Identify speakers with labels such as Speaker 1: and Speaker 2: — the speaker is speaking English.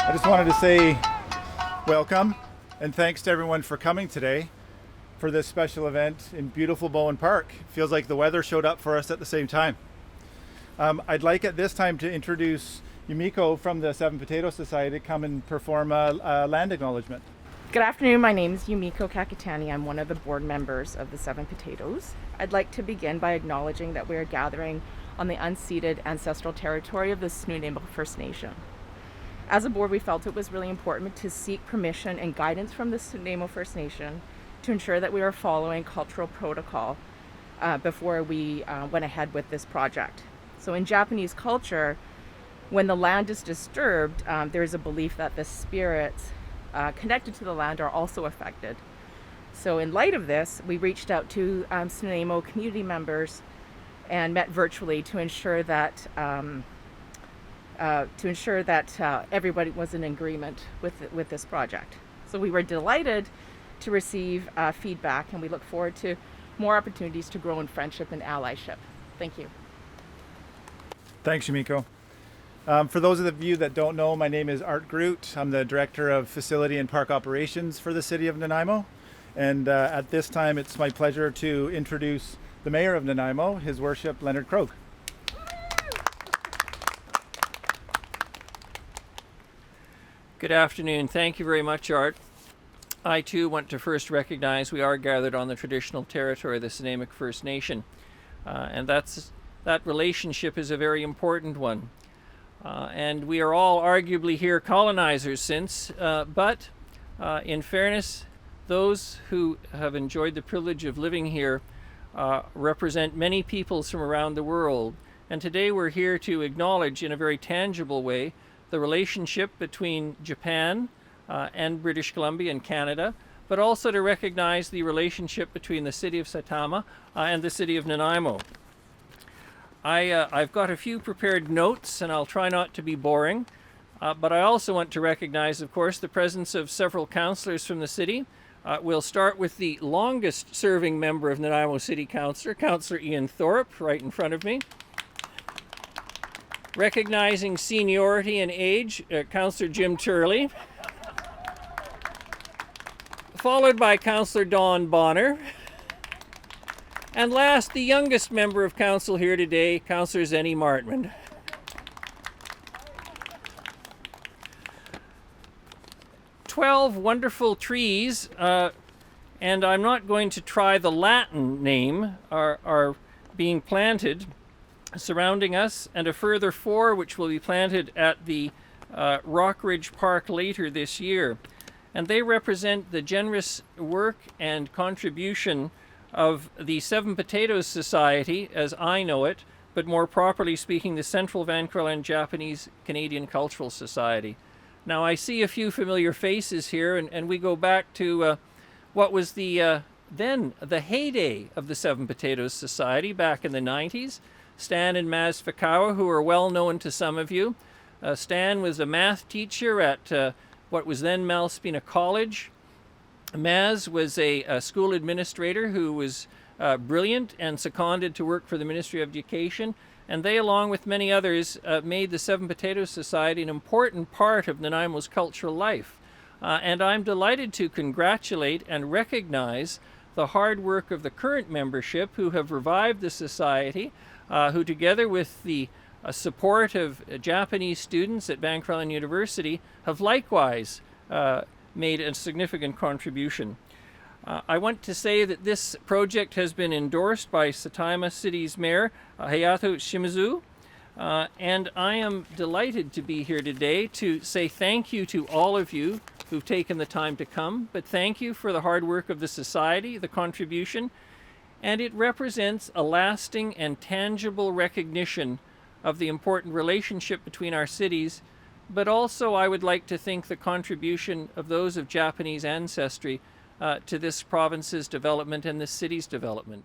Speaker 1: I just wanted to say welcome and thanks to everyone for coming today for this special event in beautiful Bowen Park. It feels like the weather showed up for us at the same time. I'd like at this time to introduce Yumiko from the Seven Potato Society to come and perform a land acknowledgement.
Speaker 2: Good afternoon, my name is Yumiko Kakitani. I'm one of the board members of the Seven Potatoes. I'd like to begin by acknowledging that we are gathering on the unceded ancestral territory of the Nanaimo First Nation. As a board, we felt it was really important to seek permission and guidance from the Nanaimo First Nation to ensure that we are following cultural protocol before we went ahead with this project. So in Japanese culture, when the land is disturbed, there is a belief that the spirits connected to the land are also affected. So in light of this, we reached out to Nanaimo community members and met virtually to ensure that everybody was in agreement with this project. So we were delighted to receive feedback, and we look forward to more opportunities to grow in friendship and allyship. Thank you.
Speaker 1: Thanks, Yumiko. For those of you that don't know, my name is Art Groot. I'm the Director of Facility and Park Operations for the City of Nanaimo. And at this time, it's my pleasure to introduce the Mayor of Nanaimo, His Worship Leonard Krog.
Speaker 3: Good afternoon. Thank you very much, Art. I too want to first recognize we are gathered on the traditional territory of the Nanaimo First Nation. And that relationship is a very important one. And we are all arguably here colonizers since, but in fairness, those who have enjoyed the privilege of living here represent many peoples from around the world. And today we're here to acknowledge in a very tangible way the relationship between Japan and British Columbia and Canada, but also to recognize the relationship between the city of Saitama and the city of Nanaimo. I've got a few prepared notes, and I'll try not to be boring, but I also want to recognize, of course, the presence of several councillors from the city. We'll start with the longest serving member of Nanaimo City Council, Councillor Ian Thorpe, right in front of me. Recognizing seniority and age, Councillor Jim Turley. Followed by Councillor Dawn Bonner. And last, the youngest member of council here today, Councillor Zenny Martman. "12 wonderful trees, and I'm not going to try the Latin name, are being planted surrounding us, and a further 4 which will be planted at the Rockridge Park later this year. And they represent the generous work and contribution of the Seven Potatoes Society, as I know it, but more properly speaking, the Central Vancouver Island Japanese Canadian Cultural Society. Now, I see a few familiar faces here, and we go back to what was then the heyday of the Seven Potatoes Society back in the 90s. Stan and Maz Fakawa, who are well known to some of you. Stan was a math teacher at what was then Malaspina College. Maz was a school administrator who was brilliant and seconded to work for the Ministry of Education, and they, along with many others, made the Seven Potatoes Society an important part of Nanaimo's cultural life. And I'm delighted to congratulate and recognize the hard work of the current membership who have revived the society, who together with the support of Japanese students at Vancouver Island University have likewise made a significant contribution. I want to say that this project has been endorsed by Saitama City's Mayor, Hayato Shimizu, and I am delighted to be here today to say thank you to all of you who've taken the time to come, but thank you for the hard work of the society, the contribution, and it represents a lasting and tangible recognition of the important relationship between our cities, but also I would like to think the contribution of those of Japanese ancestry to this province's development and this city's development.